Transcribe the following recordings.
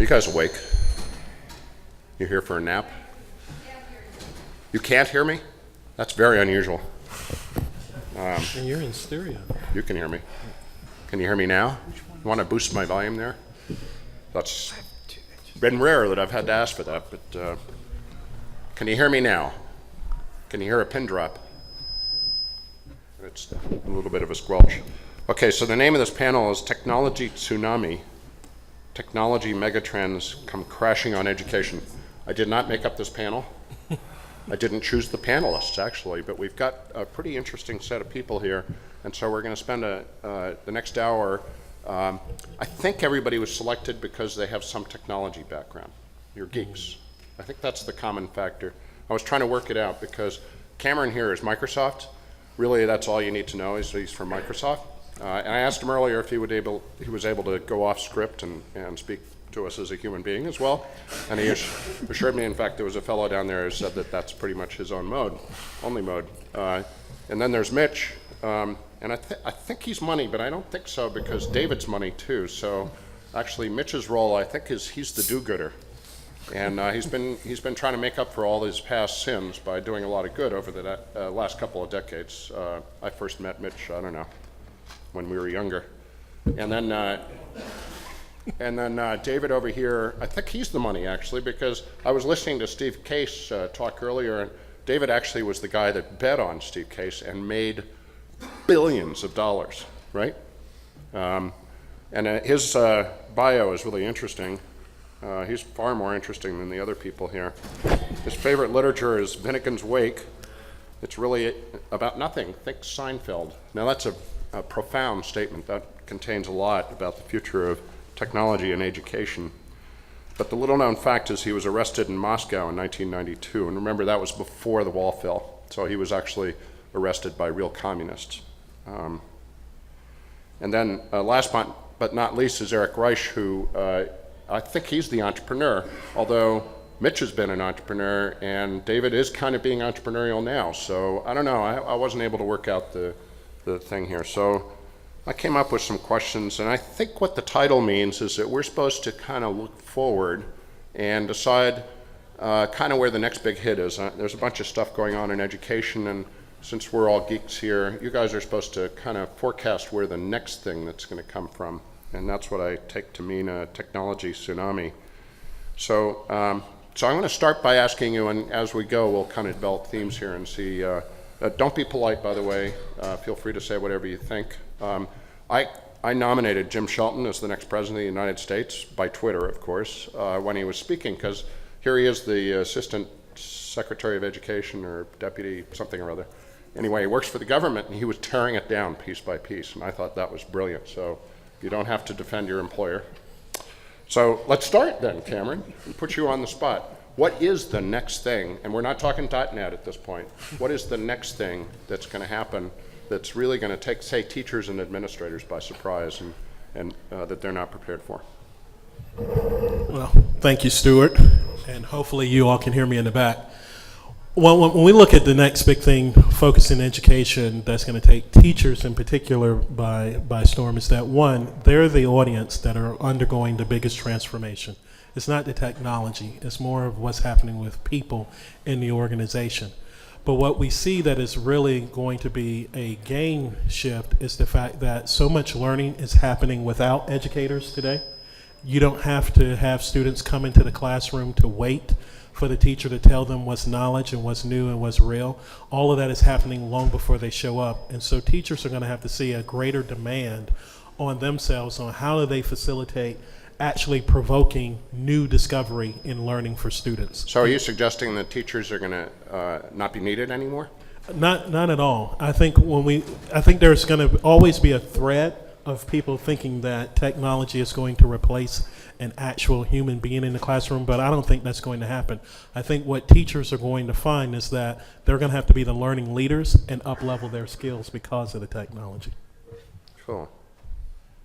Are you guys awake? You here for a nap? You can't hear me? That's very unusual. And you're in stereo. You can hear me. Can you hear me now? You want to boost my volume there? That's been rare that I've had to ask for that, but can you hear me now? Can you hear a pin drop? It's a little bit of a squelch. Okay, so the name of this panel is Technology Tsunami. Technology megatrends come crashing on education. I did not make up this panel. I didn't choose the panelists, actually, but we've got a pretty interesting set of people here, and so we're going to spend the next hour. I think everybody was selected because they have some technology background. You're geeks. I think that's the common factor. I was trying to work it out because Cameron here is Microsoft. Really, that's all you need to know is he's from Microsoft. And I asked him earlier if he was able to go off script and speak to us as a human being as well. And he assured me, in fact, there was a fellow down there who said that that's pretty much his own mode, only mode. And then there's Mitch, and I think he's money, but I don't think so because David's money too. So actually Mitch's role, I think, is he's the do-gooder. And he's been trying to make up for all his past sins by doing a lot of good over the last couple of decades. I first met Mitch, I don't know, when we were younger. And then David over here, I think he's the money actually, because I was listening to Steve Case talk earlier, and David actually was the guy that bet on Steve Case and made billions of dollars, right? And his bio is really interesting. He's far more interesting than the other people here. His favorite literature is Finnegan's Wake. It's really about nothing. Think Seinfeld. Now that's a profound statement. That contains a lot about the future of technology and education. But the little known fact is he was arrested in Moscow in 1992. And remember, that was before the wall fell. So he was actually arrested by real communists. And then last but not least is Eric Reich, who I think he's the entrepreneur, although Mitch has been an entrepreneur and David is kind of being entrepreneurial now. So I don't know, I wasn't able to work out the thing here. So I came up with some questions, and I think what the title means is that we're supposed to kind of look forward and decide kind of where the next big hit is. There's a bunch of stuff going on in education, and since we're all geeks here, you guys are supposed to kind of forecast where the next thing that's going to come from, and that's what I take to mean a technology tsunami. So I'm going to start by asking you, and as we go, we'll kind of develop themes here and see. Don't be polite, by the way. Feel free to say whatever you think. I nominated Jim Shelton as the next president of the United States, by Twitter, of course, when he was speaking, because here he is, the Assistant Secretary of Education, or Deputy something or other. Anyway, he works for the government, and he was tearing it down piece by piece, and I thought that was brilliant. So you don't have to defend your employer. So let's start then, Cameron, and put you on the spot. What is the next thing, and we're not talking .NET at this point, what is the next thing that's going to happen that's really going to take, say, teachers and administrators by surprise and that they're not prepared for? Well, thank you, Stuart, and hopefully you all can hear me in the back. Well, when we look at the next big thing, focusing education, that's going to take teachers in particular by storm, is that one, they're the audience that are undergoing the biggest transformation. It's not the technology, it's more of what's happening with people in the organization. But what we see that is really going to be a game shift is the fact that so much learning is happening without educators today. You don't have to have students come into the classroom to wait for the teacher to tell them what's knowledge and what's new and what's real. All of that is happening long before they show up. And so teachers are going to have to see a greater demand on themselves on how do they facilitate actually provoking new discovery in learning for students. So are you suggesting that teachers are going to not be needed anymore? Not at all. I think there's going to always be a threat of people thinking that technology is going to replace an actual human being in the classroom, but I don't think that's going to happen. I think what teachers are going to find is that they're going to have to be the learning leaders and up-level their skills because of the technology. Cool.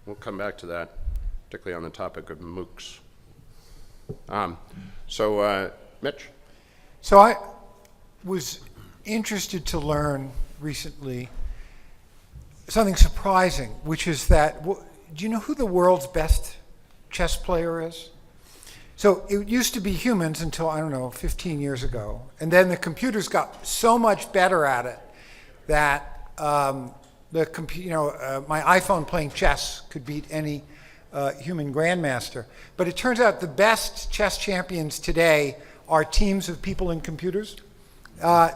We'll come back to that, particularly on the topic of MOOCs. Mitch? So I was interested to learn recently something surprising, which is that, do you know who the world's best chess player is? So it used to be humans until, I don't know, 15 years ago. And then the computers got so much better at it that my iPhone playing chess could beat any human grandmaster. But it turns out the best chess champions today are teams of people and computers.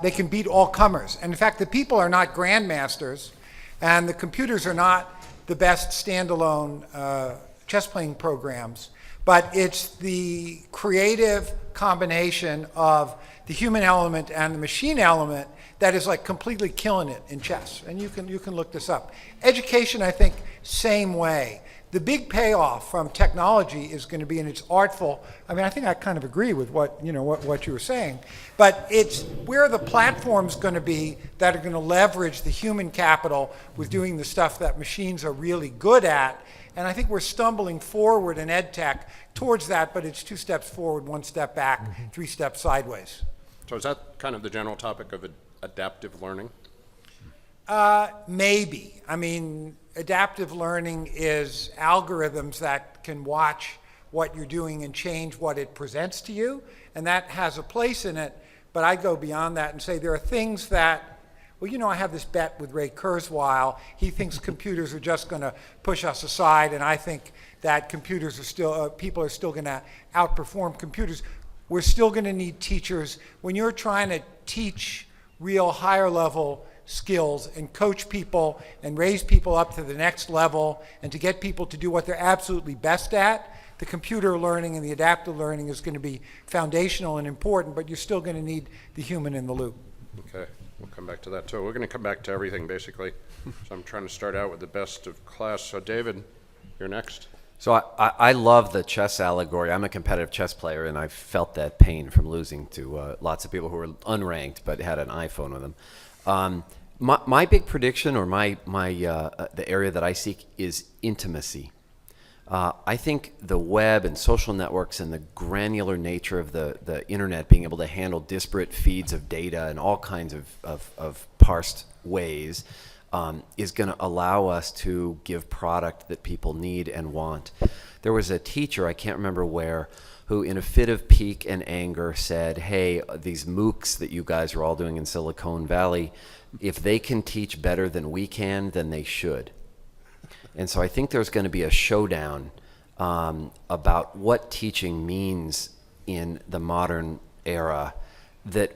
They can beat all comers. And in fact, the people are not grandmasters, and the computers are not the best standalone chess playing programs. But it's the creative combination of the human element and the machine element that is like completely killing it in chess. And you can look this up. Education, I think, same way. The big payoff from technology is going to be in its artful. I mean, I think I kind of agree with what you were saying, but it's where the platform's going to be that are going to leverage the human capital with doing the stuff that machines are really good at. And I think we're stumbling forward in ed tech towards that, but it's 2 steps forward, 1 step back, 3 steps sideways. So is that kind of the general topic of adaptive learning? Maybe. I mean, adaptive learning is algorithms that can watch what you're doing and change what it presents to you, and that has a place in it. But I go beyond that and say there are things that, well, I have this bet with Ray Kurzweil. He thinks computers are just going to push us aside, and I think that computers are still, people are still going to outperform computers. We're still going to need teachers. When you're trying to teach real higher level skills and coach people and raise people up to the next level and to get people to do what they're absolutely best at, the computer learning and the adaptive learning is going to be foundational and important, but you're still going to need the human in the loop. Okay, we'll come back to that too. We're going to come back to everything basically. So I'm trying to start out with the best of class. So David, you're next. So I love the chess allegory. I'm a competitive chess player, and I've felt that pain from losing to lots of people who were unranked but had an iPhone with them. My big prediction, or the area that I seek, is intimacy. I think the web and social networks and the granular nature of the internet, being able to handle disparate feeds of data in all kinds of parsed ways, is going to allow us to give product that people need and want. There was a teacher, I can't remember where, who in a fit of pique and anger said, hey, these MOOCs that you guys are all doing in Silicon Valley, if they can teach better than we can, then they should. And so I think there's going to be a showdown about what teaching means in the modern era that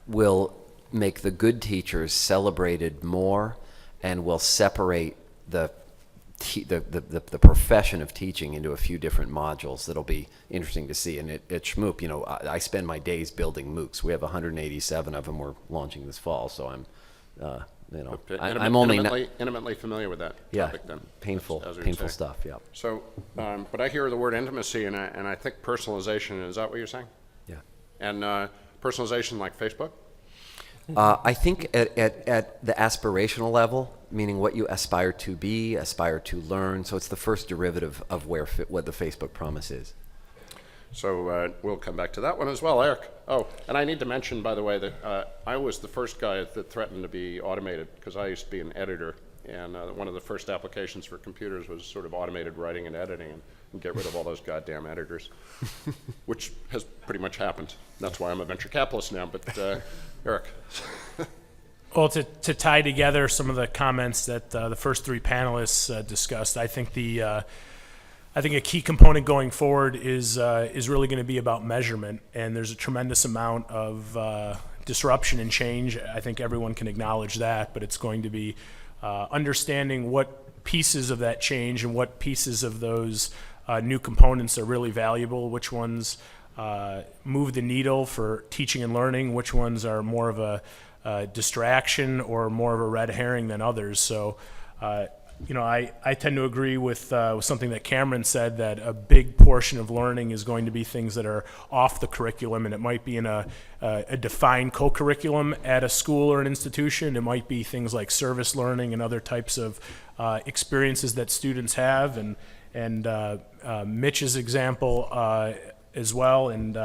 will make the good teachers celebrated more and will separate the profession of teaching into a few different modules that'll be interesting to see. And at Schmoop, I spend my days building MOOCs. We have 187 of them we're launching this fall, so I'm I'm only intimately familiar with that yeah, topic then. painful saying. stuff, yeah. So, but I hear the word intimacy, and I think personalization. Is that what you're saying? Yeah. And personalization like Facebook? I think at the aspirational level, meaning what you aspire to be, aspire to learn. So it's the first derivative of what the Facebook promise is. So we'll come back to that one as well, Eric. Oh, and I need to mention, by the way, that I was the first guy that threatened to be automated, because I used to be an editor, and one of the first applications for computers was sort of automated writing and editing, and get rid of all those goddamn editors, which has pretty much happened. That's why I'm a venture capitalist now, but Eric. Well, to tie together some of the comments that the first 3 panelists discussed, I think a key component going forward is really going to be about measurement, and there's a tremendous amount of disruption and change. I think everyone can acknowledge that, but it's going to be understanding what pieces of that change and what pieces of those new components are really valuable, which ones move the needle for teaching and learning, which ones are more of a distraction or more of a red herring than others. So I tend to agree with something that Cameron said, that a big portion of learning is going to be things that are off the curriculum, and it might be in a defined co-curriculum at a school or an institution. It might be things like service learning and other types of experiences that students have, and Mitch's example as well, and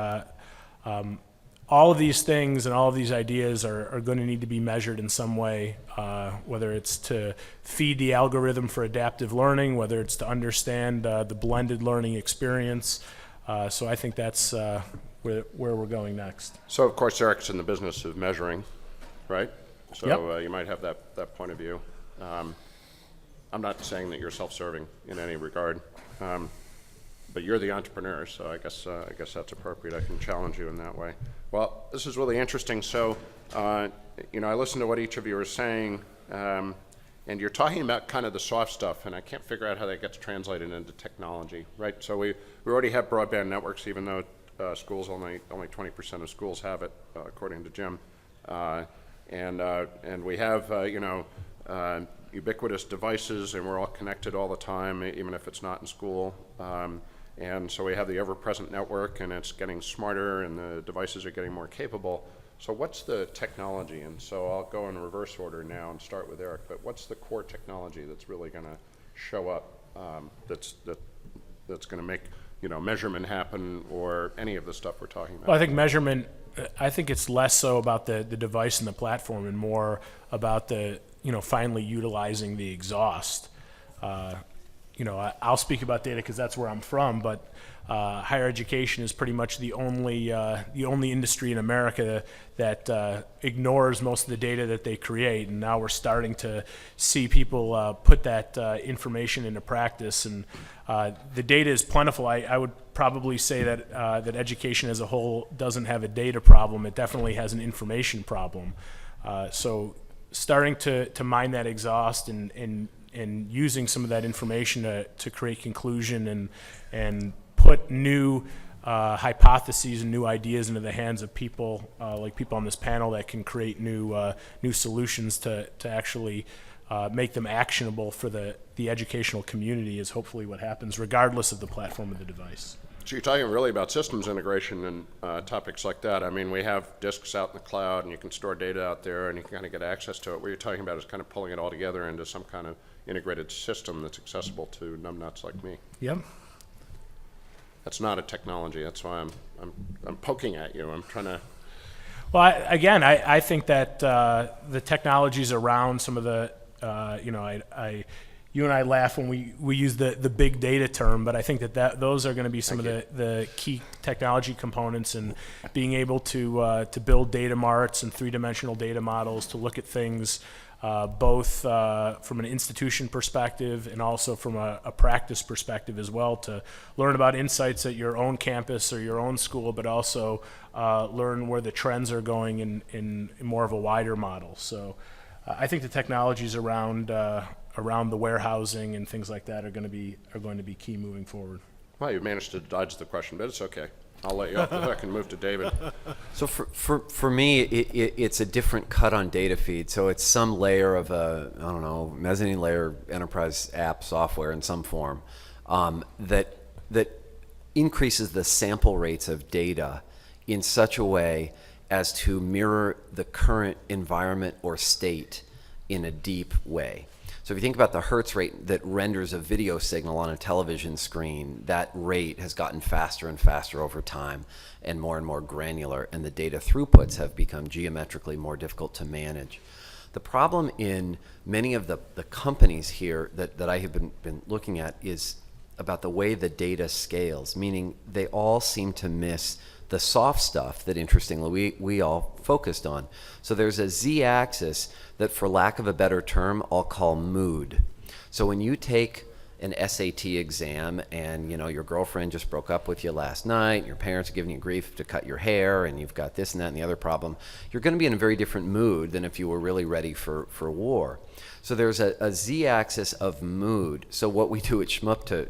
all of these things and all of these ideas are going to need to be measured in some way, whether it's to feed the algorithm for adaptive learning, whether it's to understand the blended learning experience, So I think that's where we're going next. So of course Eric's in the business of measuring, right? So Yep. you might have that point of view. I'm not saying that you're self-serving in any regard, but you're the entrepreneur, so I guess that's appropriate. I can challenge you in that way. Well, this is really interesting. So, I listened to what each of you are saying, and you're talking about kind of the soft stuff, and I can't figure out how that gets translated into technology, right? So we already have broadband networks, even though schools only 20% of schools have it, according to Jim, and we have ubiquitous devices, and we're all connected all the time, even if it's not in school. And so we have the ever-present network, and it's getting smarter, and the devices are getting more capable. So what's the technology? And so I'll go in reverse order now and start with Eric. But what's the core technology that's really going to show up? That's going to make measurement happen, or any of the stuff we're talking about? Well, I think measurement. I think it's less so about the device and the platform, and more about the finally utilizing the exhaust. I'll speak about data because that's where I'm from, but higher education is pretty much the only industry in America that ignores most of the data that they create, and now we're starting to see people put that information into practice. And the data is plentiful. I would probably say that that education as a whole doesn't have a data problem. It definitely has an information problem. So starting to mine that exhaust and using some of that information to create conclusion and put new hypotheses and new ideas into the hands of people like people on this panel that can create new solutions to actually make them actionable for the educational community is hopefully what happens, regardless of the platform of the device. So you're talking really about systems integration and topics like that. I mean, we have disks out in the cloud, and you can store data out there, and you can kind of get access to it. What you're talking about is kind of pulling it all together into some kind of integrated system that's accessible to numbnuts like me. Yep. That's not a technology. That's why I'm poking at you. I'm trying to. Well, I think that the technologies around some of the, you and I laugh when we use the big data term, but I think that those are going to be some of the key technology components, and being able to build data marts and three-dimensional data models to look at things both from an institution perspective and also from a practice perspective as well, to learn about insights at your own campus or your own school, but also learn where the trends are going in more of a wider model. So I think the technologies around the warehousing and things like that are going to be key moving forward. Well, you managed to dodge the question, but it's okay. I'll let you off the hook and move to David. So for me, it's a different cut on data feed. So it's some layer of mezzanine layer enterprise app software in some form that increases the sample rates of data in such a way as to mirror the current environment or state in a deep way. So if you think about the hertz rate that renders a video signal on a television screen, that rate has gotten faster and faster over time and more granular, and the data throughputs have become geometrically more difficult to manage. The problem in many of the companies here that I have been looking at is about the way the data scales, meaning they all seem to miss the soft stuff that, interestingly, we all focused on. So there's a z-axis that, for lack of a better term, I'll call mood. So when you take an SAT exam and your girlfriend just broke up with you last night, your parents are giving you grief to cut your hair, and you've got this and that and the other problem, you're going to be in a very different mood than if you were really ready for war. So there's a z-axis of mood. So what we do at Shmup to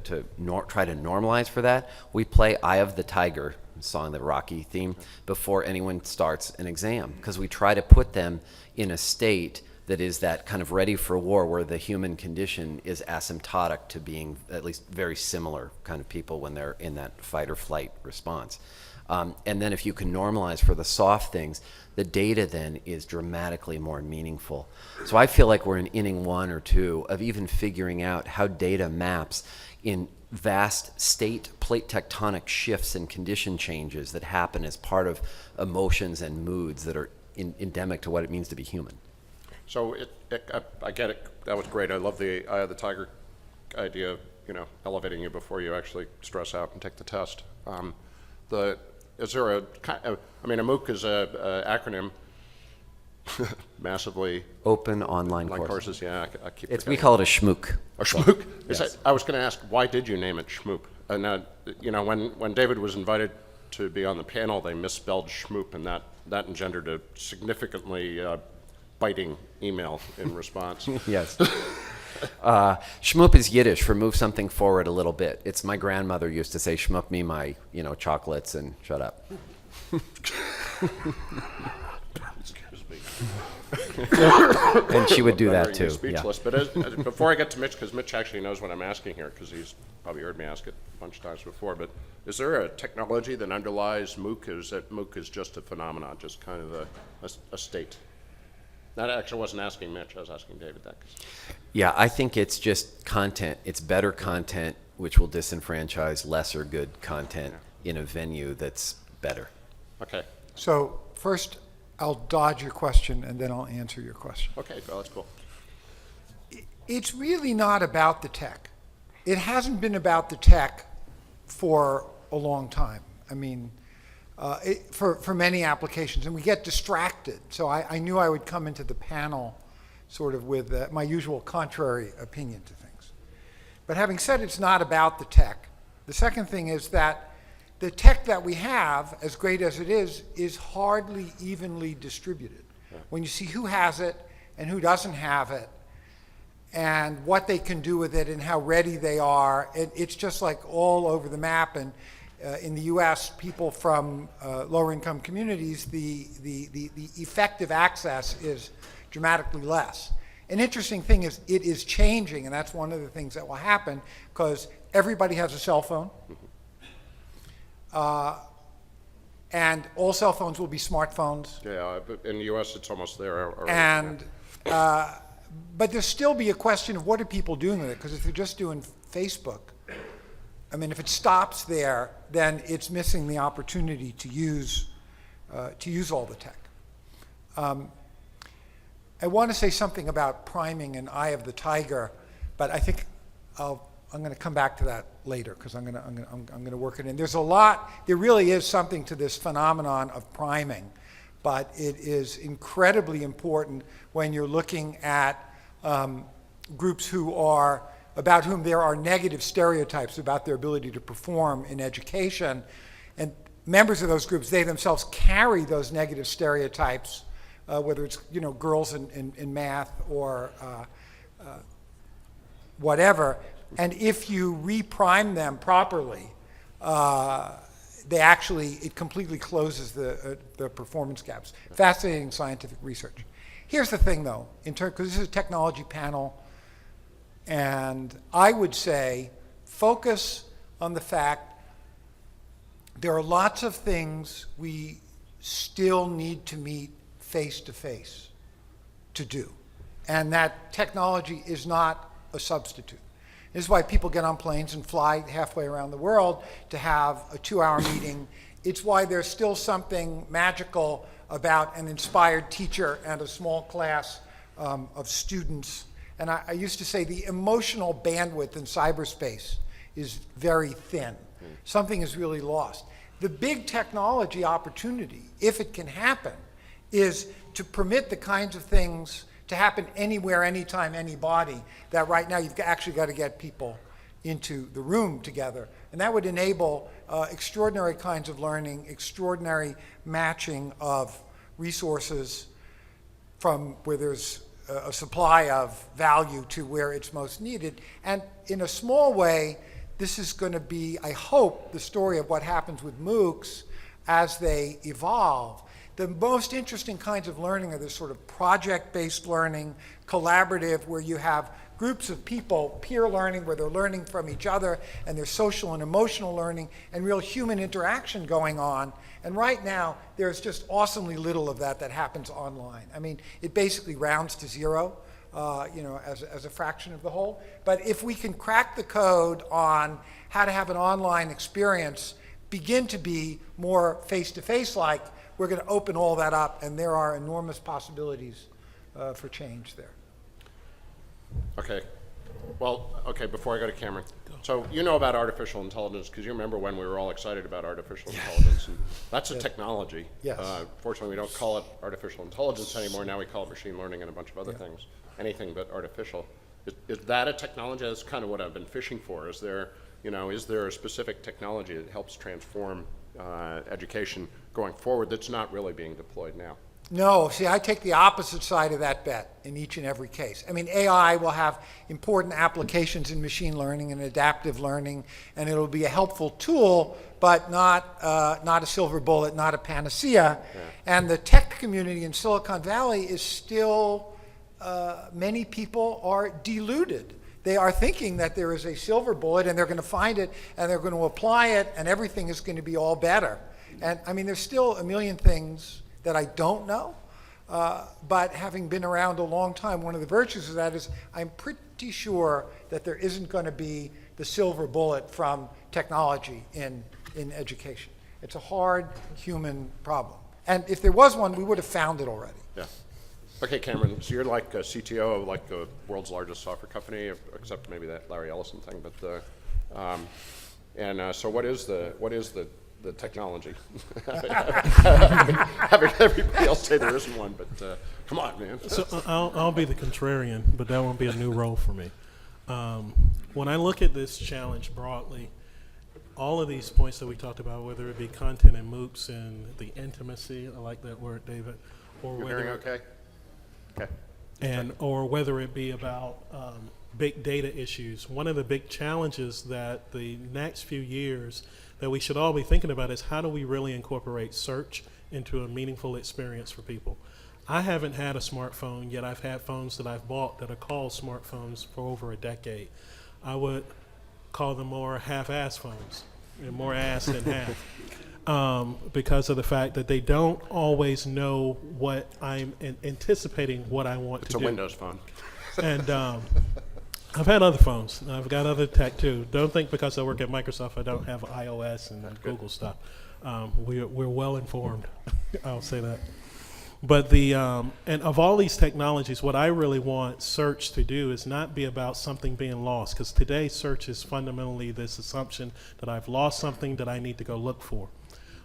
try to normalize for that, we play Eye of the Tiger, song, the Rocky theme, before anyone starts an exam, because we try to put them in a state that is that kind of ready for war, where the human condition is asymptotic to being at least very similar kind of people when they're in that fight or flight response. And then if you can normalize for the soft things, the data then is dramatically more meaningful. So I feel like we're in inning 1 or 2 of even figuring out how data maps in vast state plate tectonic shifts and condition changes that happen as part of emotions and moods that are endemic to what it means to be human. So I get it. That was great. I love the Eye of the Tiger idea. elevating you before you actually stress out and take the test. Is there a MOOC is a acronym, massively Open online like courses. courses. Yeah, I keep. We call it a schmook. A schmook. Is Yes. that, I was going to ask, why did you name it schmoop? And when David was invited to be on the panel, they misspelled schmoop, and that engendered a significantly biting email in response. Yes. Schmoop is Yiddish for move something forward a little bit. It's my grandmother used to say, "Schmoop me my, chocolates and shut up." Excuse me. And she would do that Rendering you too. Yeah. Speechless. But before I get to Mitch, because Mitch actually knows what I'm asking here, because he's probably heard me ask it a bunch of times before. But is there a technology that underlies MOOC? Is that MOOC is just a phenomenon, just kind of a state? That actually wasn't asking Mitch. I was asking David that. Yeah, I think it's just content. It's better content, which will disenfranchise lesser good content in a venue that's better. Okay. So first, I'll dodge your question, and then I'll answer your question. Okay. Well, that's cool. It's really not about the tech. It hasn't been about the tech for a long time. I mean, for many applications, and we get distracted. So I knew I would come into the panel sort of with my usual contrary opinion to things. But having said it's not about the tech, the second thing is that the tech that we have, as great as it is hardly evenly distributed. Yeah. When you see who has it and who doesn't have it, and what they can do with it and how ready they are, it's just like all over the map. And in the U.S., people from lower income communities, the effective access is dramatically less. An interesting thing is it is changing, and that's one of the things that will happen, because everybody has a cell phone. And all cell phones will be smartphones. Yeah, but in the U.S., it's almost there already. And but there'll still be a question of what are people doing with it, because if they're just doing Facebook, I mean, if it stops there, then it's missing the opportunity to use all the tech. I want to say something about priming and Eye of the Tiger, but I think I'm going to come back to that later, because I'm going to work it in. There's a lot. There really is something to this phenomenon of priming, but it is incredibly important when you're looking at groups about whom there are negative stereotypes about their ability to perform in education. And members of those groups, they themselves carry those negative stereotypes, whether it's girls in math or whatever. And if you reprime them properly, it completely closes the performance gaps. Fascinating scientific research. Here's the thing, though, because this is a technology panel, and I would say focus on the fact there are lots of things we still need to meet face-to-face to do, and that technology is not a substitute. This is why people get on planes and fly halfway around the world to have a 2-hour meeting. It's why there's still something magical about an inspired teacher and a small class of students. And I used to say the emotional bandwidth in cyberspace is very thin. Something is really lost. The big technology opportunity, if it can happen, is to permit the kinds of things to happen anywhere, anytime, anybody, that right now you've actually got to get people into the room together. And that would enable extraordinary kinds of learning, extraordinary matching of resources from where there's a supply of value to where it's most needed. And in a small way, this is going to be, I hope, the story of what happens with MOOCs as they evolve. The most interesting kinds of learning are this sort of project-based learning, collaborative, where you have groups of people, peer learning, where they're learning from each other, and there's social and emotional learning, and real human interaction going on. And right now, there's just awesomely little of that happens online. I mean, it basically rounds to zero, as a fraction of the whole. But if we can crack the code on how to have an online experience begin to be more face-to-face like, we're going to open all that up, and there are enormous possibilities for change there. Okay. Well, okay, before I go to Cameron, So you know about artificial intelligence because you remember when we were all excited about artificial intelligence, and that's a technology. Yes. Fortunately, we don't call it artificial intelligence anymore. Now we call it machine learning and a bunch of other things. Anything but artificial. Is that a technology? That's kind of what I've been fishing for. Is there a specific technology that helps transform education going forward that's not really being deployed now? No, see, I take the opposite side of that bet in each and every case. I mean, AI will have important applications in machine learning and adaptive learning, and it'll be a helpful tool, but not a silver bullet, not a panacea. Yeah. And the tech community in Silicon Valley is still, many people are deluded. They are thinking that there is a silver bullet, and they're going to find it, and they're going to apply it, and everything is going to be all better. And I mean, there's still a million things that I don't know, but having been around a long time, one of the virtues of that is I'm pretty sure that there isn't going to be the silver bullet from technology in education. It's a hard human problem. And if there was one, we would have found it already. Yeah. Okay, Cameron, so you're like a CTO of like the world's largest software company, except maybe that Larry Ellison thing, but so what is the technology? Having everybody else say there isn't one, but come on, man. So I'll be the contrarian, but that won't be a new role for me. When I look at this challenge broadly, all of these points that we talked about, whether it be content and MOOCs and the intimacy, I like that word, David, or You're whether hearing okay? Okay. and or whether it be about big data issues. One of the big challenges that the next few years that we should all be thinking about is how do we really incorporate search into a meaningful experience for people. I haven't had a smartphone, yet I've had phones that I've bought that are called smartphones for over a decade. I would call them more half-ass phones, more ass than half, because of the fact that they don't always know what I'm anticipating what I want to do. It's a Windows phone. And I've had other phones. I've got other tech too. Don't think because I work at Microsoft I don't have iOS and Google stuff. We're well informed. I'll say that. But and of all these technologies, what I really want search to do is not be about something being lost, because today search is fundamentally this assumption that I've lost something that I need to go look for.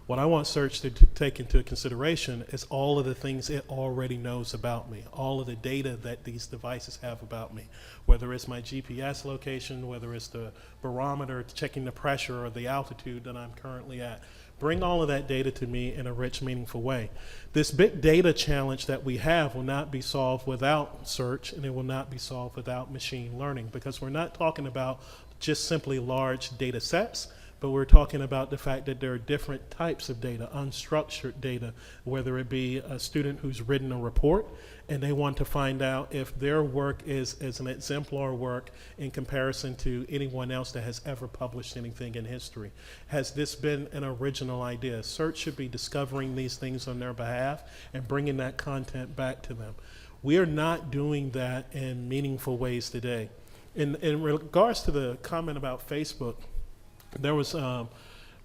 What I want search to take into consideration is all of the things it already knows about me, all of the data that these devices have about me, whether it's my GPS location, whether it's the barometer, checking the pressure or the altitude that I'm currently at. Bring all of that data to me in a rich, meaningful way. This big data challenge that we have will not be solved without search, and it will not be solved without machine learning, because we're not talking about just simply large data sets, but we're talking about the fact that there are different types of data, unstructured data, whether it be a student who's written a report and they want to find out if their work is an exemplar work in comparison to anyone else that has ever published anything in history. Has this been an original idea? Search should be discovering these things on their behalf and bringing that content back to them. We are not doing that in meaningful ways today. In regards to the comment about Facebook, there was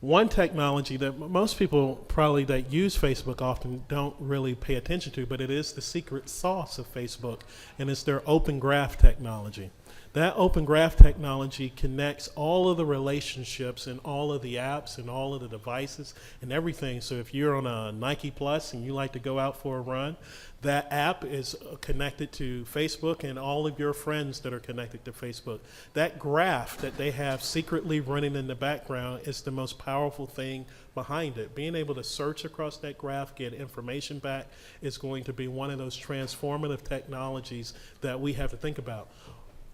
one technology that most people probably that use Facebook often don't really pay attention to, but it is the secret sauce of Facebook, and it's their open graph technology. That open graph technology connects all of the relationships and all of the apps and all of the devices and everything. So if you're on a Nike Plus and you like to go out for a run, that app is connected to Facebook and all of your friends that are connected to Facebook. That graph that they have secretly running in the background is the most powerful thing behind it. Being able to search across that graph, get information back, is going to be one of those transformative technologies that we have to think about.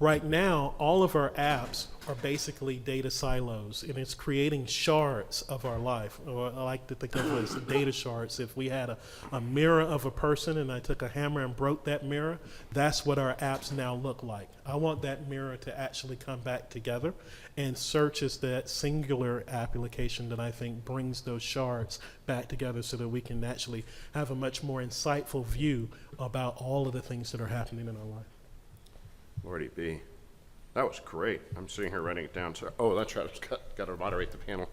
Right now, all of our apps are basically data silos, and it's creating shards of our life. Or I like to think of it as data shards. If we had a mirror of a person and I took a hammer and broke that mirror, that's what our apps now look like. I want that mirror to actually come back together, and search is that singular application that I think brings those shards back together so that we can actually have a much more insightful view about all of the things that are happening in our life. Lordy B. That was great. I'm sitting here writing it down. So, oh, that's right. I've got to moderate the panel.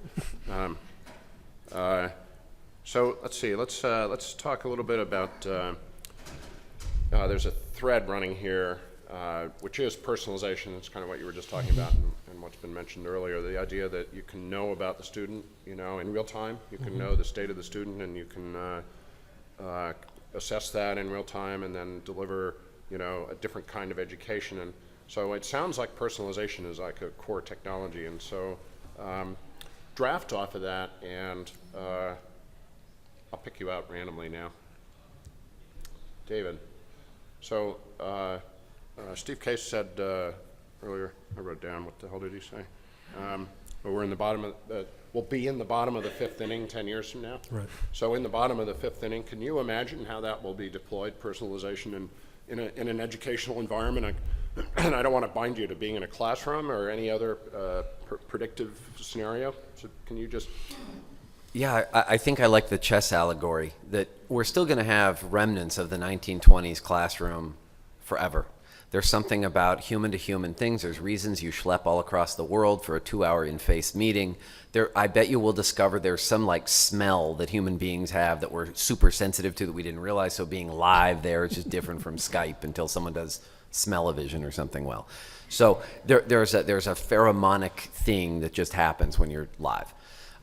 So let's see. Let's talk a little bit about. There's a thread running here which is personalization. It's kind of what you were just talking about and what's been mentioned earlier, the idea that you can know about the student, you know, in real time. You can know the state of the student, and you can assess that in real time and then deliver, you know, a different kind of education. And so it sounds like personalization is like a core technology. And so draft off of that, and I'll pick you out randomly now. David. So Steve Case said earlier, I wrote down, what the hell did he say? Well, we're in the bottom of, we'll be in the bottom of the fifth inning 10 years from now. Right. So in the bottom of the fifth inning, can you imagine how that will be deployed, personalization, in an educational environment? And I don't want to bind you to being in a classroom or any other predictive scenario. So can you just... Yeah, I think I like the chess allegory, that we're still going to have remnants of the 1920s classroom forever. There's something about human-to-human things. There's reasons you schlep all across the world for a 2-hour in-face meeting. I bet you will discover there's some like smell that human beings have that we're super sensitive to that we didn't realize. So being live there is just different from Skype until someone does smell-o-vision or something well. So there's a pheromonic thing that just happens when you're live.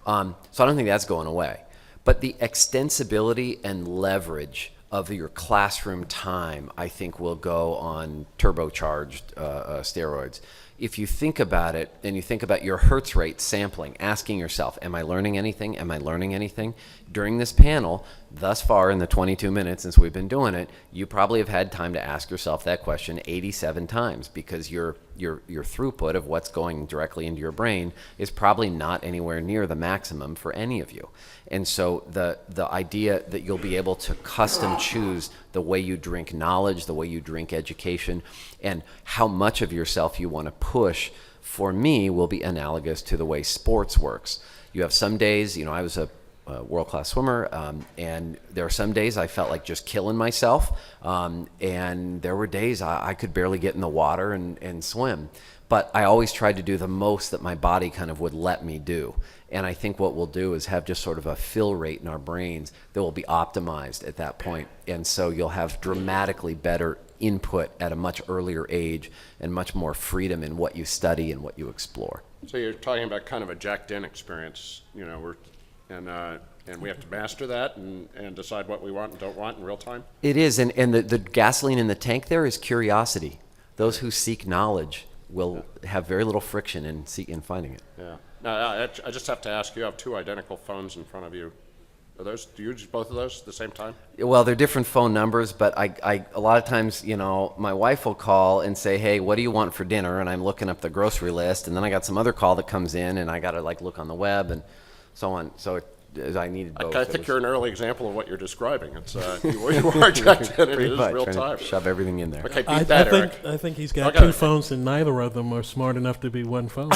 So I don't think that's going away. But the extensibility and leverage of your classroom time, I think, will go on turbocharged steroids. If you think about it, and you think about your Hertz rate sampling, asking yourself, am I learning anything? Am I learning anything? During this panel, thus far in the 22 minutes since we've been doing it, you probably have had time to ask yourself that question 87 times, because your throughput of what's going directly into your brain is probably not anywhere near the maximum for any of you. And so the idea that you'll be able to custom choose the way you drink knowledge, the way you drink education, and how much of yourself you want to push, for me, will be analogous to the way sports works. You have some days, you know, I was a world-class swimmer, and there are some days I felt like just killing myself, and there were days I could barely get in the water and swim. But I always tried to do the most that my body kind of would let me do. And I think what we'll do is have just sort of a fill rate in our brains that will be optimized at that point. And so you'll have dramatically better input at a much earlier age and much more freedom in what you study and what you explore. So you're talking about kind of a jacked-in experience, you know, and we have to master that and decide what we want and don't want in real time? It is, and the gasoline in the tank there is curiosity. Those who seek knowledge will have very little friction in finding it. Yeah. Now, I just have to ask, you have two identical phones in front of you. Do you use both of those at the same time? Well, they're different phone numbers, but I a lot of times, you know, my wife will call and say, hey, what do you want for dinner? And I'm looking up the grocery list, and then I got some other call that comes in, and I got to like look on the web and so on. So I needed both. I think you're an early example of what you're describing. It's you are jacked-in, it is real time. Shove everything in there. Okay, beat that, Eric. I think he's got Okay. two phones, and neither of them are smart enough to be one phone.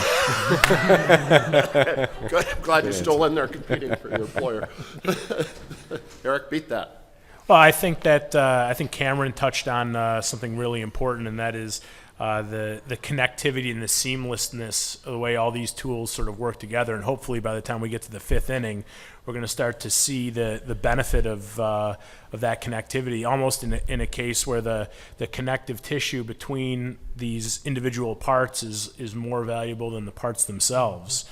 Good. I'm glad you're still in there competing for your employer. Eric, beat that. Well, I think Cameron touched on something really important, and that is the connectivity and the seamlessness of the way all these tools sort of work together. And hopefully, by the time we get to the fifth inning, we're going to start to see the benefit of that connectivity, almost in a case where the connective tissue between these individual parts is more valuable than the parts themselves.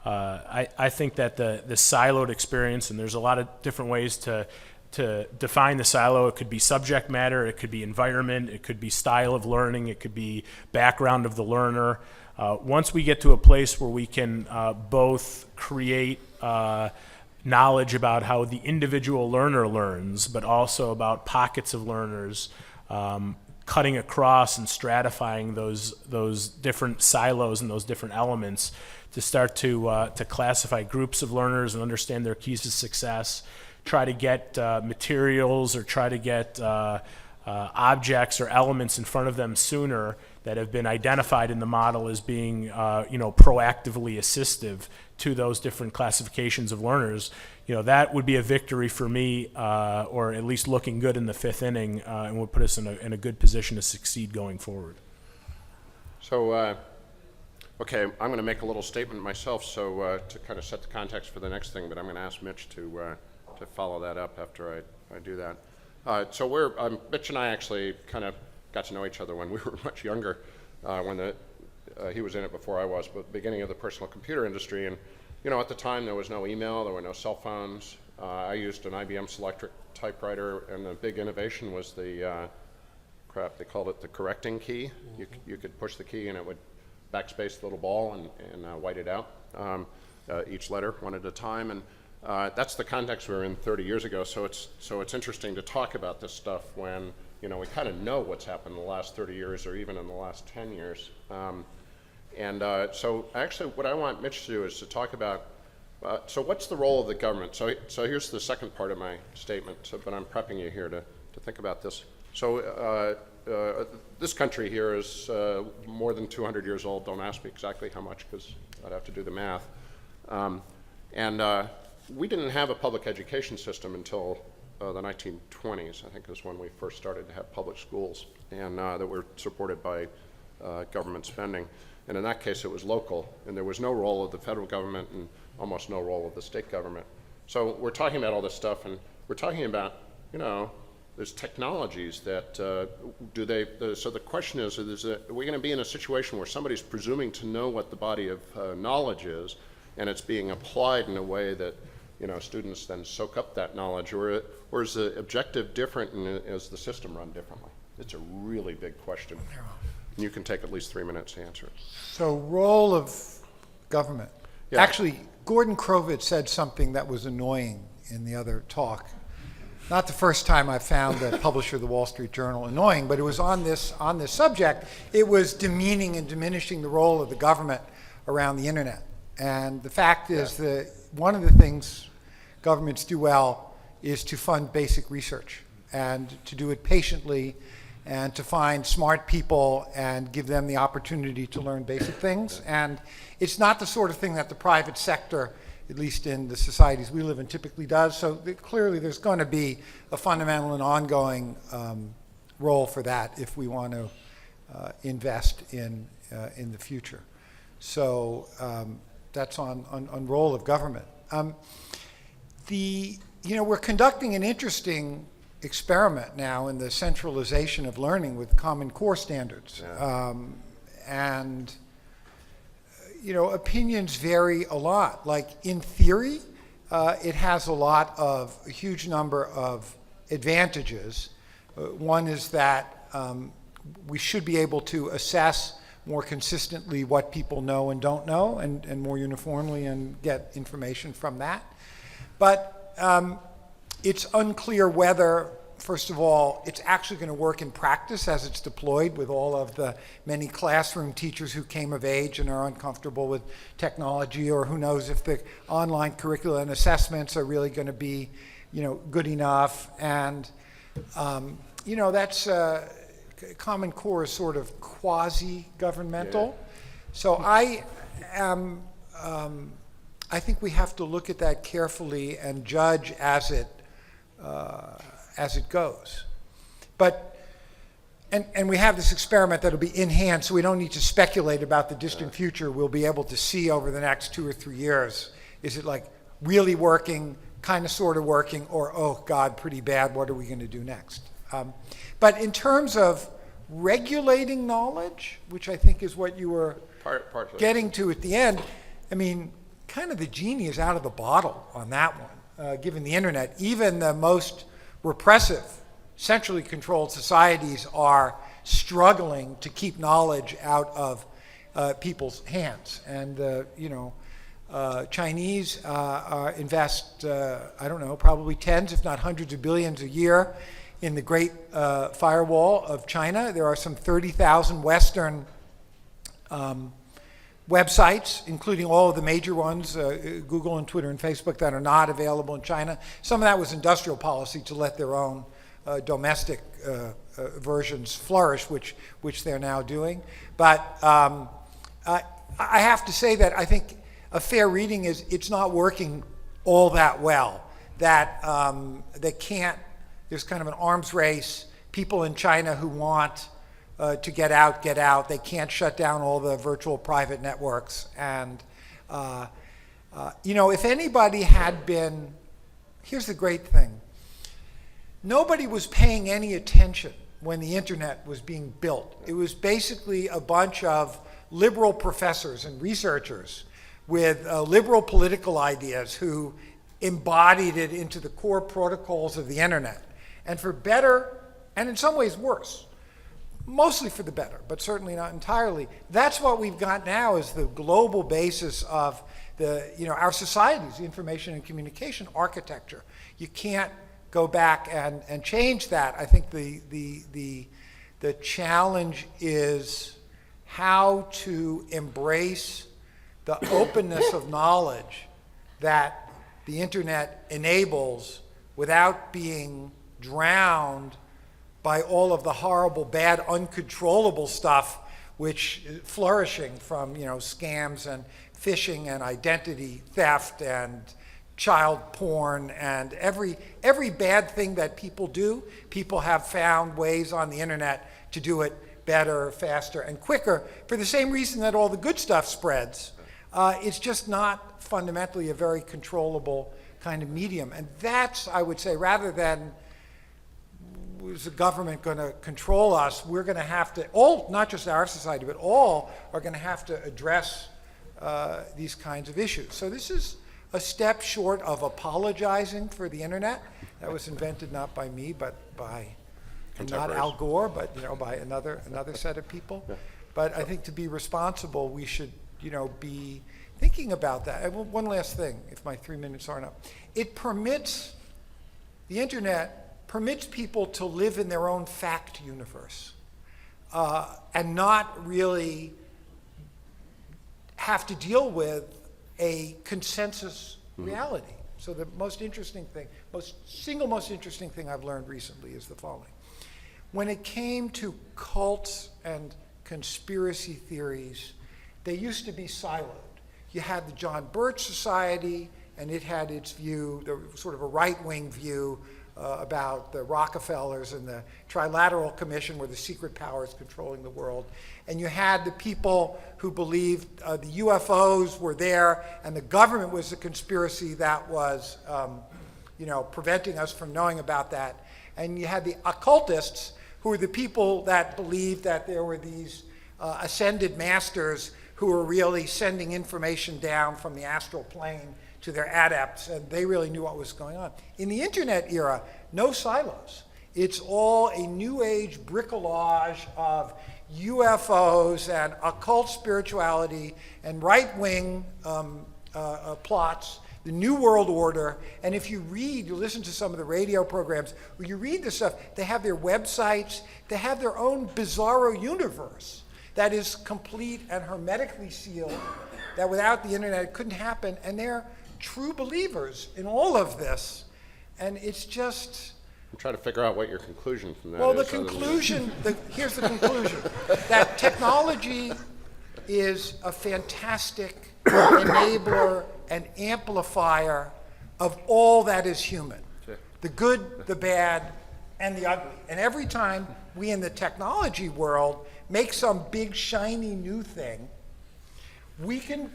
I think that the siloed experience, and there's a lot of different ways to define the silo. It could be subject matter, it could be environment, it could be style of learning, it could be background of the learner. Once we get to a place where we can both create knowledge about how the individual learner learns, but also about pockets of learners, cutting across and stratifying those different silos and those different elements to start to classify groups of learners and understand their keys to success, try to get materials or try to get objects or elements in front of them sooner that have been identified in the model as being proactively assistive to those different classifications of learners. That would be a victory for me, or at least looking good in the fifth inning, and would put us in a good position to succeed going forward. So, okay, I'm going to make a little statement myself, so to kind of set the context for the next thing, but I'm going to ask Mitch to follow that up after I do that. So Mitch and I actually kind of got to know each other when we were much younger, he was in it before I was, but beginning of the personal computer industry. And, at the time there was no email, there were no cell phones. I used an IBM Selectric typewriter, and the big innovation was the, they called it the correcting key. You could push the key and it would backspace the little ball and white it out, each letter one at a time. And that's the context we were in 30 years ago. So it's interesting to talk about this stuff when we kind of know what's happened in the last 30 years or even in the last 10 years. So actually what I want Mitch to do is to talk about, so what's the role of the government? So here's the second part of my statement, but I'm prepping you here to think about this. So this country here is more than 200 years old. Don't ask me exactly how much, because I'd have to do the math. We didn't have a public education system until the 1920s, I think is when we first started to have public schools, and that were supported by government spending. And in that case, it was local, and there was no role of the federal government and almost no role of the state government. So we're talking about all this stuff, and we're talking about, there's technologies that so the question is, are we going to be in a situation where somebody's presuming to know what the body of knowledge is, and it's being applied in a way that students then soak up that knowledge, or is the objective different, and is the system run differently? It's a really big question. And you can take at least 3 minutes to answer it. So, role of government. Yeah. Actually, Gordon Krovitz said something that was annoying in the other talk. Not the first time I found the publisher of the Wall Street Journal annoying, but it was on this subject. It was demeaning and diminishing the role of the government around the internet. And the fact is that one of the things governments do well is to fund basic research, and to do it patiently, and to find smart people and give them the opportunity to learn basic things. And it's not the sort of thing that the private sector, at least in the societies we live in, typically does. So clearly there's going to be a fundamental and ongoing role for that if we want to invest in the future. So that's on role of government. We're conducting an interesting experiment now in the centralization of learning with Common Core standards. Opinions vary a lot. Like in theory, it has a huge number of advantages. One is that we should be able to assess more consistently what people know and don't know, and more uniformly, and get information from that. But it's unclear whether, first of all, it's actually going to work in practice as it's deployed, with all of the many classroom teachers who came of age and are uncomfortable with technology, or who knows if the online curricula and assessments are really going to be, good enough. And, that's Common Core is sort of quasi-governmental. Yeah. So I think we have to look at that carefully and judge as it goes. But, and we have this experiment that'll be in hand, so we don't need to speculate about the distant future. We'll be able to see over the next 2 or 3 years, is it like really working, kind of sort of working, or, oh God, pretty bad, what are we going to do next? But in terms of regulating knowledge, which I think is what you were getting to at the end, I mean, kind of the genie is out of the bottle on that one, given the internet. Even the most repressive, centrally controlled societies are struggling to keep knowledge out of people's hands. And, Chinese invest, probably tens, if not hundreds of billions a year in the Great Firewall of China. There are some 30,000 Western websites, including all of the major ones, Google and Twitter and Facebook, that are not available in China. Some of that was industrial policy to let their own domestic versions flourish, which they're now doing. But I have to say that I think a fair reading is it's not working all that well. That there's kind of an arms race. People in China who want to get out. They can't shut down all the virtual private networks. And, if anybody had been, here's the great thing. Nobody was paying any attention when the internet was being built. It was basically a bunch of liberal professors and researchers with liberal political ideas who embodied it into the core protocols of the internet. And for better, and in some ways worse, mostly for the better, but certainly not entirely, that's what we've got now is the global basis of our society's the information and communication architecture. You can't go back and change that. I think the challenge is how to embrace the openness of knowledge that the internet enables without being drowned by all of the horrible, bad, uncontrollable stuff which is flourishing from scams and phishing and identity theft and child porn and every bad thing that people do. People have found ways on the internet to do it better, faster, and quicker for the same reason that all the good stuff spreads. It's just not fundamentally a very controllable kind of medium. And that's, I would say, rather than is the government going to control us, we're going to have to, all, not just our society, but all are going to have to address these kinds of issues. So this is a step short of apologizing for the internet. That was invented not by me, but by not Al Gore, but by another set of people. Yeah. But I think to be responsible, we should be thinking about that. And one last thing, if my 3 minutes aren't up. The internet permits people to live in their own fact universe and not really have to deal with a consensus reality. So the most interesting thing I've learned recently is the following. When it came to cults and conspiracy theories, they used to be siloed. You had the John Birch Society, and it had its view, sort of a right-wing view about the Rockefellers and the Trilateral Commission, where the secret powers controlling the world. And you had the people who believed the UFOs were there, and the government was the conspiracy that was, preventing us from knowing about that. And you had the occultists, who were the people that believed that there were these ascended masters who were really sending information down from the astral plane to their adepts, and they really knew what was going on. In the internet era, no silos. It's all a new age bricolage of UFOs and occult spirituality and right-wing plots, the New World Order. And if you listen to some of the radio programs, or you read this stuff, they have their websites, they have their own bizarro universe that is complete and hermetically sealed, that without the internet it couldn't happen, and they're true believers in all of this. And it's just... I'm trying to figure out what your conclusion from that is. Well, here's the conclusion, that technology is a fantastic enabler and amplifier of all that is human. Sure. The good, the bad, and the ugly. And every time we in the technology world make some big, shiny new thing, we can,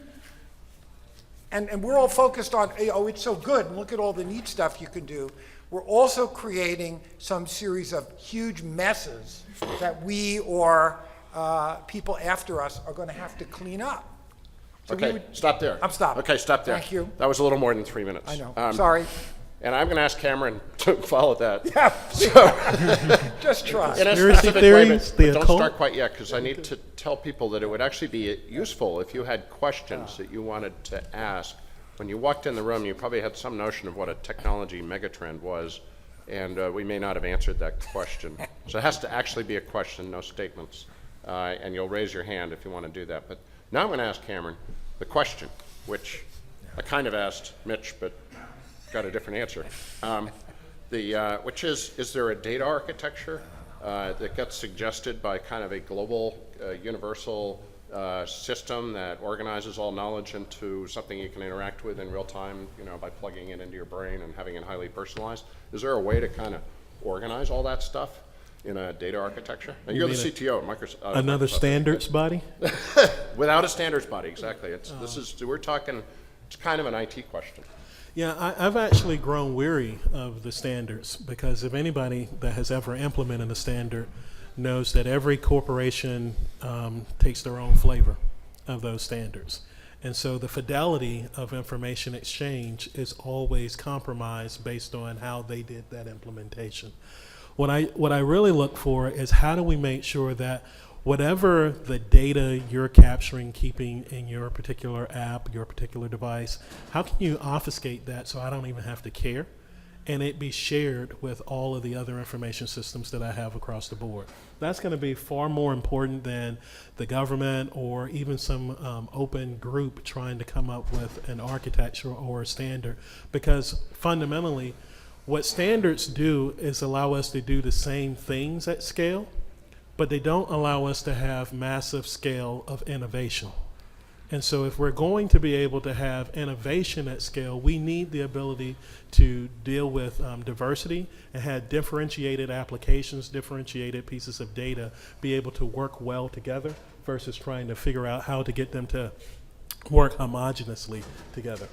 and we're all focused on, oh, it's so good, and look at all the neat stuff you can do. We're also creating some series of huge messes that we or people after us are going to have to clean up. So okay, stop there. I'm stopping. Okay, stop there. Thank you. That was a little more than 3 minutes. I know. Sorry. And I'm going to ask Cameron to follow that. Yeah. So, just try. In a Conspiracy specific theories, way, the but don't occult? start quite yet, because I need to tell people that it would actually be useful if you had questions that you wanted to ask. When you walked in the room, you probably had some notion of what a technology megatrend was, and we may not have answered that question. So it has to actually be a question, no statements. And you'll raise your hand if you want to do that. But now I'm going to ask Cameron the question, which I kind of asked Mitch, but got a different answer. Which is there a data architecture that gets suggested by kind of a global, universal system that organizes all knowledge into something you can interact with in real time, by plugging it into your brain and having it highly personalized? Is there a way to kind of organize all that stuff in a data architecture? And you're the CTO at Microsoft. Another Microsoft, standards body? Without a standards body, exactly. We're talking, it's kind of an IT question. Yeah, I've actually grown weary of the standards because if anybody that has ever implemented a standard knows that every corporation takes their own flavor of those standards. And so the fidelity of information exchange is always compromised based on how they did that implementation. What I really look for is how do we make sure that whatever the data you're capturing, keeping in your particular app, your particular device, how can you obfuscate that so I don't even have to care and it be shared with all of the other information systems that I have across the board? That's going to be far more important than the government or even some open group trying to come up with an architecture or a standard, because fundamentally what standards do is allow us to do the same things at scale, but they don't allow us to have massive scale of innovation. And so if we're going to be able to have innovation at scale, we need the ability to deal with diversity and have differentiated applications, differentiated pieces of data, be able to work well together versus trying to figure out how to get them to work homogeneously together.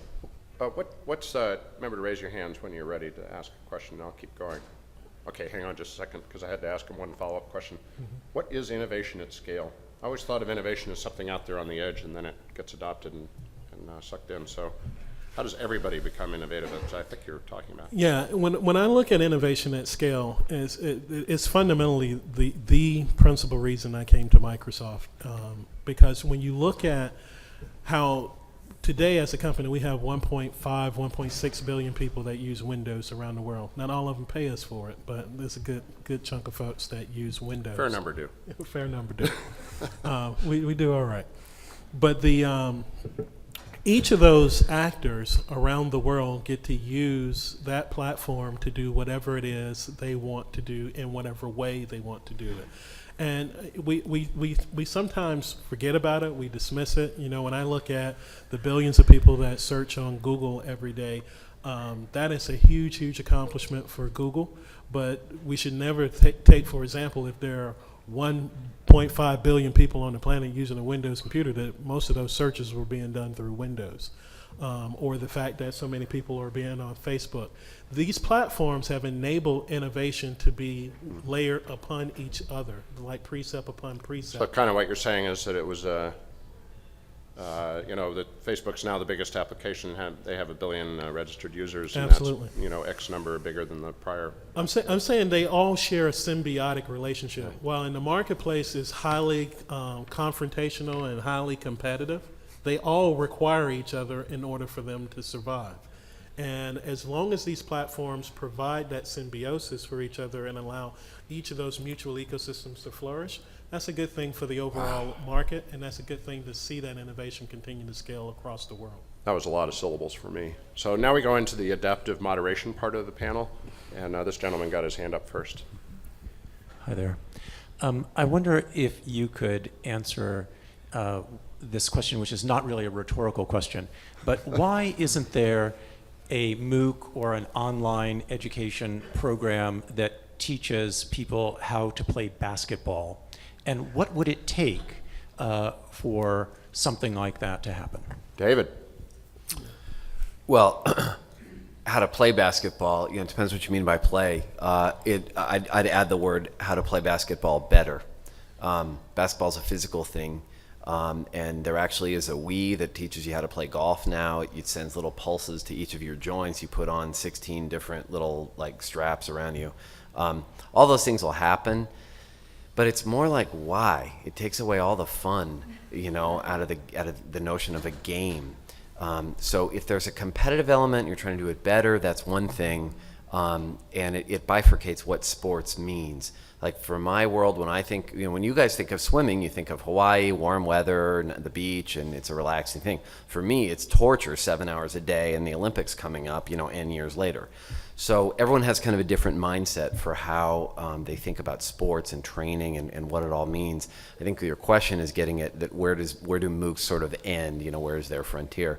Remember to raise your hands when you're ready to ask a question, and I'll keep going. Okay, hang on just a second, because I had to ask him one follow-up question. What is innovation at scale? I always thought of innovation as something out there on the edge, and then it gets adopted and sucked in. So how does everybody become innovative, as I think you're talking about? Yeah, when I look at innovation at scale, it's fundamentally the principal reason I came to Microsoft. Because when you look at how today as a company we have 1.5, 1.6 billion people that use Windows around the world. Not all of them pay us for it, but there's a good chunk of folks that use Windows. Fair number do. Fair number do. We do all right. But each of those actors around the world get to use that platform to do whatever it is they want to do in whatever way they want to do it. And we sometimes forget about it, we dismiss it. You know, when I look at the billions of people that search on Google every day, that is a huge accomplishment for Google. But we should never take, for example, if there are 1.5 billion people on the planet using a Windows computer, that most of those searches were being done through Windows. Or the fact that so many people are being on Facebook. These platforms have enabled innovation to be layered upon each other, like precept upon precept. So kind of what you're saying is that it was, that Facebook's now the biggest application. They have 1 billion registered users. Absolutely. And that's, X number bigger than the prior. I'm saying they all share a symbiotic relationship. Right. While in the marketplace is highly confrontational and highly competitive, they all require each other in order for them to survive. And as long as these platforms provide that symbiosis for each other and allow each of those mutual ecosystems to flourish, that's a good thing for the overall market, and that's a good thing to see that innovation continue to scale across the world. That was a lot of syllables for me. So now we go into the adaptive moderation part of the panel, and this gentleman got his hand up first. Hi there. I wonder if you could answer this question, which is not really a rhetorical question, but why isn't there a MOOC or an online education program that teaches people how to play basketball? And what would it take for something like that to happen? David. Well, how to play basketball, it depends what you mean by play. I'd add the word how to play basketball better. Basketball's a physical thing. And there actually is a Wii that teaches you how to play golf now. It sends little pulses to each of your joints. You put on 16 different little straps around you. All those things will happen, but it's more like why? It takes away all the fun, out of the notion of a game. So if there's a competitive element, you're trying to do it better, that's one thing. And it bifurcates what sports means. Like for my world, when I think, when you guys think of swimming, you think of Hawaii, warm weather, the beach, and it's a relaxing thing. For me, it's torture 7 hours a day and the Olympics coming up, N years later. So everyone has kind of a different mindset for how they think about sports and training and what it all means. I think your question is getting at that where do MOOCs sort of end, where is their frontier?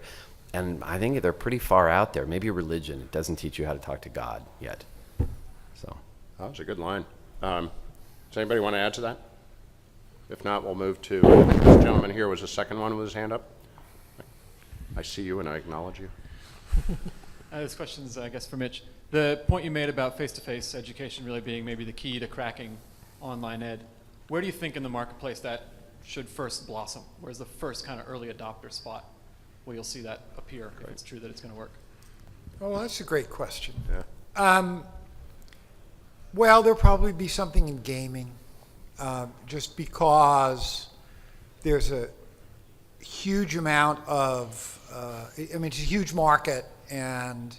And I think they're pretty far out there. Maybe religion. It doesn't teach you how to talk to God yet. So That was a good line. Does anybody want to add to that? If not, we'll move to this gentleman here was the second one with his hand up. I see you and I acknowledge you. This question's, I guess, for Mitch. The point you made about face-to-face education really being maybe the key to cracking online ed, where do you think in the marketplace that should first blossom? Where's the first kind of early adopter spot where you'll see that appear if it's true that it's going to work? Oh, that's a great question. Yeah. Well, there'll probably be something in gaming, just because there's a huge amount of, I mean, it's a huge market, and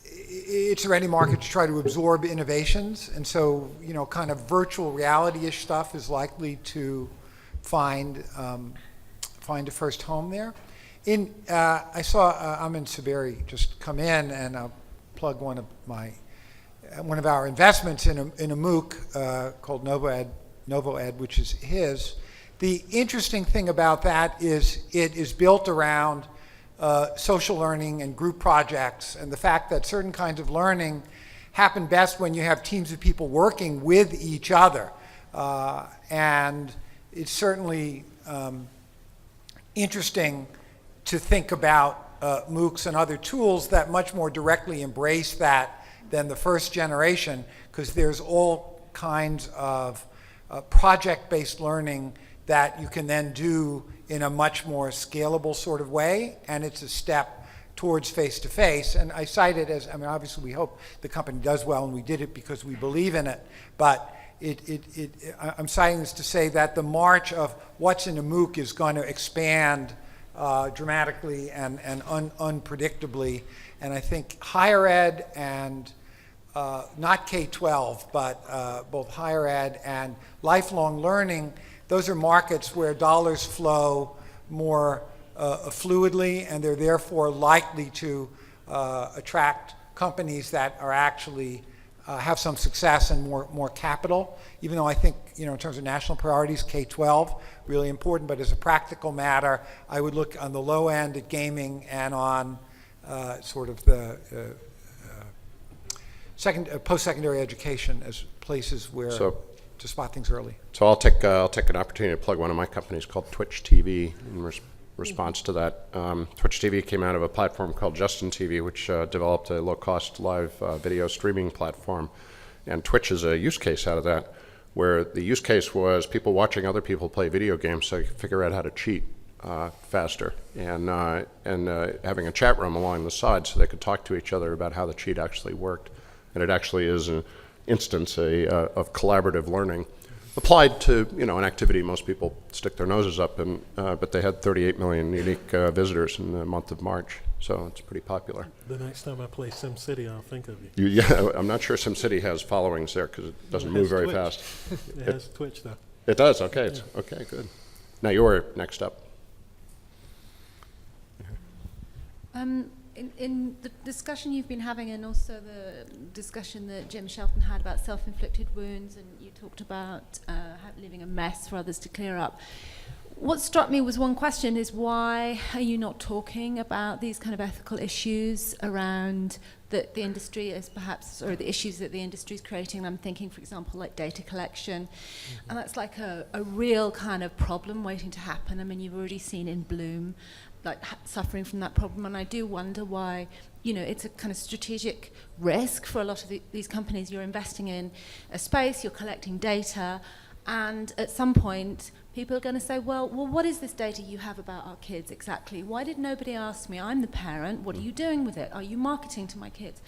it's a ready market to try to absorb innovations. And so, you know, kind of virtual reality-ish stuff is likely to find a first home there. I saw Amin Saberi just come in, and I'll plug one of our investments in a MOOC called NovoEd, which is his. The interesting thing about that is it is built around social learning and group projects, and the fact that certain kinds of learning happen best when you have teams of people working with each other. And it's certainly interesting to think about MOOCs and other tools that much more directly embrace that than the first generation, because there's all kinds of project-based learning that you can then do in a much more scalable sort of way, and it's a step towards face-to-face. And I cite it as, I mean, obviously we hope the company does well, and we did it because we believe in it, but I'm citing this to say that the march of what's in a MOOC is going to expand dramatically and unpredictably. And I think higher ed and not K-12, but both higher ed and lifelong learning, those are markets where dollars flow more fluidly, and they're therefore likely to attract companies that are actually have some success and more capital. Even though I think, you know, in terms of national priorities, K-12 really important, but as a practical matter, I would look on the low end at gaming and on sort of the post-secondary education as places where to spot things early. So I'll take an opportunity to plug one of my companies called Twitch TV in response to that. Twitch TV came out of a platform called Justin TV, which developed a low-cost live video streaming platform. And Twitch is a use case out of that, where the use case was people watching other people play video games so they could figure out how to cheat faster, and having a chat room along the side so they could talk to each other about how the cheat actually worked. And it actually is an instance of collaborative learning applied to, you know, an activity most people stick their noses up in, but they had 38 million unique visitors in the month of March, so it's pretty popular. The next time I play SimCity, I'll think of you. Yeah, I'm not sure SimCity has followings there because it doesn't move very Twitch. fast. It has Twitch, though. It does, okay, okay, good. Now you're next up. In the discussion you've been having, and also the discussion that Jim Shelton had about self-inflicted wounds, and you talked about leaving a mess for others to clear up. What struck me was one question is, why are you not talking about these kind of ethical issues around the industry as perhaps, or the issues that the industry is creating? I'm thinking, for example, like data collection. And that's like a real kind of problem waiting to happen. I mean, you've already seen in Bloom, like suffering from that problem, and I do wonder why, you know, it's a kind of strategic risk for a lot of these companies. You're investing in a space, you're collecting data, and at some point people are going to say, well, what is this data you have about our kids exactly? Why did nobody ask me? I'm the parent. What are you doing with it? Are you marketing to my kids?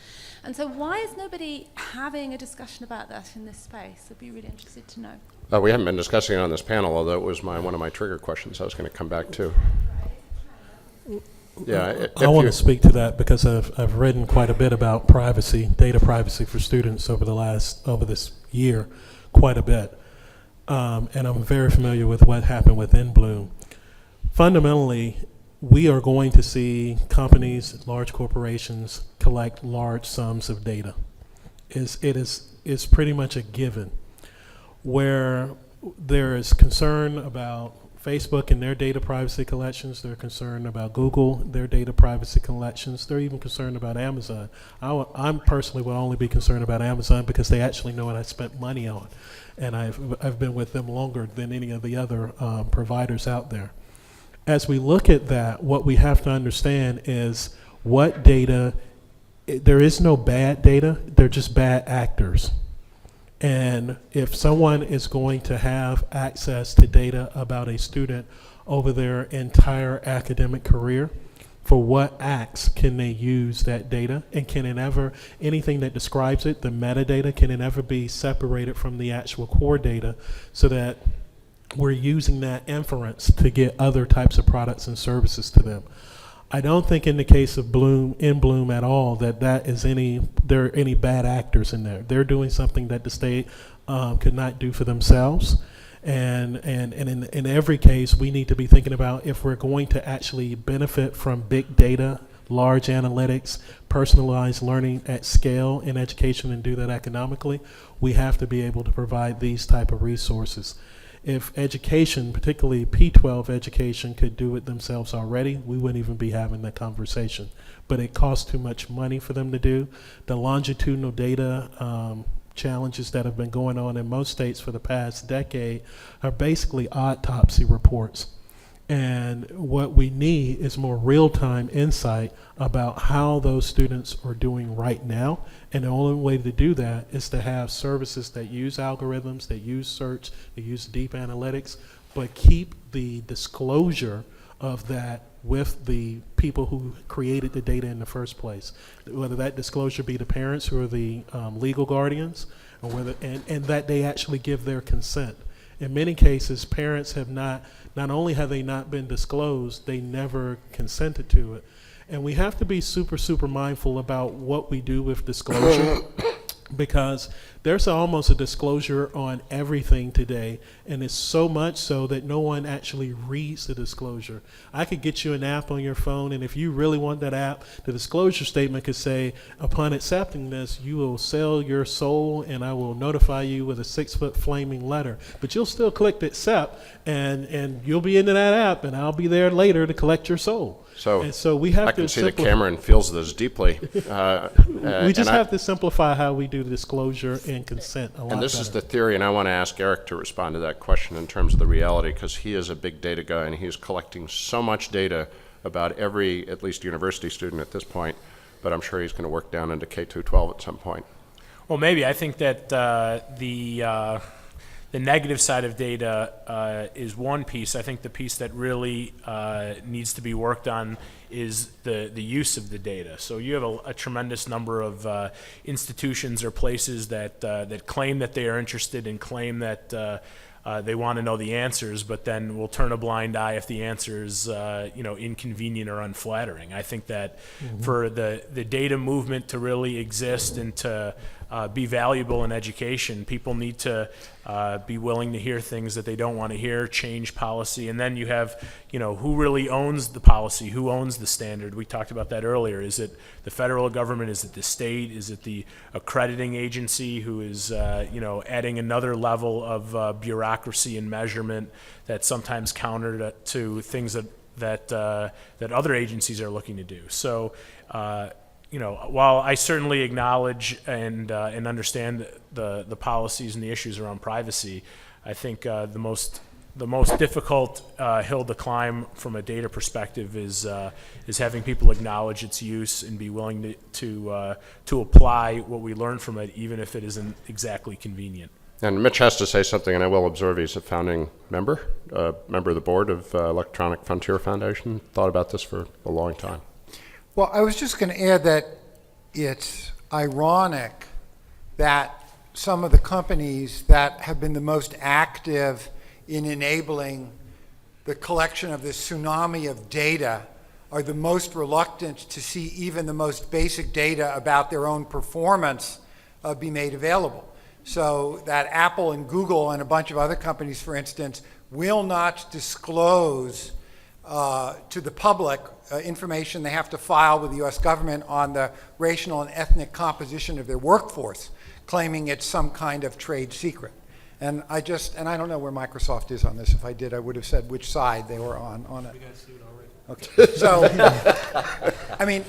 And so why is nobody having a discussion about that in this space? I'd be really interested to know. We haven't been discussing it on this panel, although it was one of my trigger questions I was going to come back to. Yeah, I want to speak to that because I've written quite a bit about privacy, data privacy for students over this year, quite a bit. And I'm very familiar with what happened within Bloom. Fundamentally, we are going to see companies, large corporations, collect large sums of data. It's pretty much a given. Where there is concern about Facebook and their data privacy collections, they're concerned about Google, their data privacy collections, they're even concerned about Amazon. I'm personally will only be concerned about Amazon because they actually know what I spent money on. And I've been with them longer than any of the other providers out there. As we look at that, what we have to understand is what data, there is no bad data, they're just bad actors. And if someone is going to have access to data about a student over their entire academic career, for what acts can they use that data? And can it ever, anything that describes it, the metadata, can it ever be separated from the actual core data so that we're using that inference to get other types of products and services to them? I don't think in the case of Bloom at all that there are any bad actors in there. They're doing something that the state could not do for themselves. And in every case, we need to be thinking about if we're going to actually benefit from big data, large analytics, personalized learning at scale in education and do that economically, we have to be able to provide these type of resources. If education, particularly P-12 education, could do it themselves already, we wouldn't even be having that conversation. But it costs too much money for them to do. The longitudinal data challenges that have been going on in most states for the past decade are basically autopsy reports. And what we need is more real-time insight about how those students are doing right now. And the only way to do that is to have services that use algorithms, that use search, that use deep analytics, but keep the disclosure of that with the people who created the data in the first place. Whether that disclosure be the parents who are the legal guardians, or whether, and that they actually give their consent. In many cases, parents have not only have they not been disclosed, they never consented to it. And we have to be super, super mindful about what we do with disclosure because there's almost a disclosure on everything today, and it's so much so that no one actually reads the disclosure. I could get you an app on your phone, and if you really want that app, the disclosure statement could say, upon accepting this, you will sell your soul, and I will notify you with a 6-foot flaming letter. But you'll still click accept, and you'll be into that app, and I'll be there later to collect your soul. So we have I can see that Cameron feels this deeply. We just have to simplify how we do disclosure and consent a lot And this better. is the theory, and I want to ask Eric to respond to that question in terms of the reality, because he is a big data guy, and he's collecting so much data about every, at least university student at this point, but I'm sure he's going to work down into K-12 at some point. Well, maybe. I think that the negative side of data is one piece. I think the piece that really needs to be worked on is the use of the data. So you have a tremendous number of institutions or places that claim that they are interested and claim that they want to know the answers, but then will turn a blind eye if the answer is inconvenient or unflattering. I think that for the data movement to really exist and to be valuable in education, people need to be willing to hear things that they don't want to hear, change policy, and then you have, who really owns the policy, who owns the standard. We talked about that earlier. Is it the federal government? Is it the state? Is it the accrediting agency who is, adding another level of bureaucracy and measurement that's sometimes counter to things that other agencies are looking to do? So, while I certainly acknowledge and understand the policies and the issues around privacy, I think the most difficult hill to climb from a data perspective is having people acknowledge its use and be willing to apply what we learn from it, even if it isn't exactly convenient. And Mitch has to say something, and I will observe he's a founding member of the board of Electronic Frontier Foundation. Thought about this for a long time. Well, I was just going to add that it's ironic that some of the companies that have been the most active in enabling the collection of this tsunami of data are the most reluctant to see even the most basic data about their own performance be made available. So that Apple and Google and a bunch of other companies, for instance, will not disclose to the public information they have to file with the U.S. government on the racial and ethnic composition of their workforce, claiming it's some kind of trade secret. And I don't know where Microsoft is on this. If I did, I would have said which side they were on it. We got sued already. Okay. So, I mean,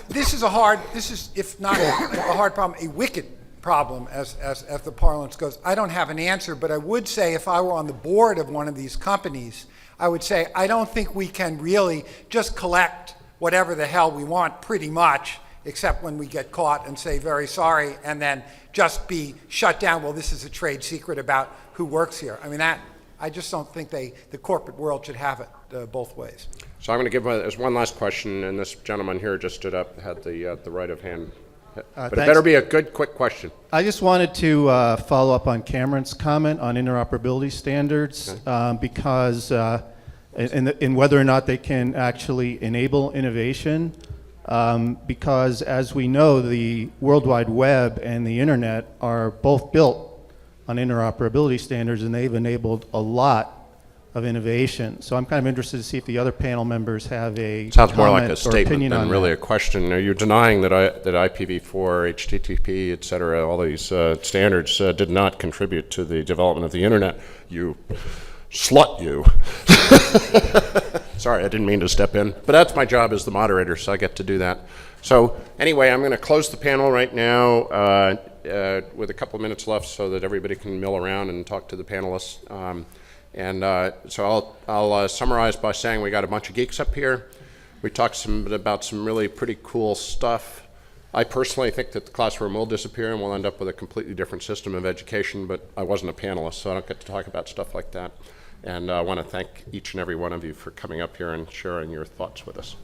this is, if not a hard problem, a wicked problem as the parlance goes. I don't have an answer, but I would say if I were on the board of one of these companies, I would say I don't think we can really just collect whatever the hell we want pretty much, except when we get caught and say very sorry and then just be shut down. Well, this is a trade secret about who works here. I mean, I just don't think the corporate world should have it both ways. So I'm going to give there's one last question, and this gentleman here just stood up, had the right of hand. But it thanks. better be a good, quick question. I just wanted to follow up on Cameron's comment on interoperability standards because in whether or not they can actually enable innovation. Because as we know, the World Wide Web and the Internet are both built on interoperability standards, and they've enabled a lot of innovation. So I'm kind of interested to see if the other panel members have a Sounds more like a comment or statement opinion than on really that. a question. Are you denying that IPv4, HTTP, et cetera, all these standards did not contribute to the development of the Internet? You slut, you. Sorry, I didn't mean to step in. But that's my job as the moderator, so I get to do that. So anyway, I'm going to close the panel right now with a couple of minutes left so that everybody can mill around and talk to the panelists. So I'll summarize by saying we got a bunch of geeks up here. We talked about some really pretty cool stuff. I personally think that the classroom will disappear and we'll end up with a completely different system of education, but I wasn't a panelist, so I don't get to talk about stuff like that. And I want to thank each and every one of you for coming up here and sharing your thoughts with us.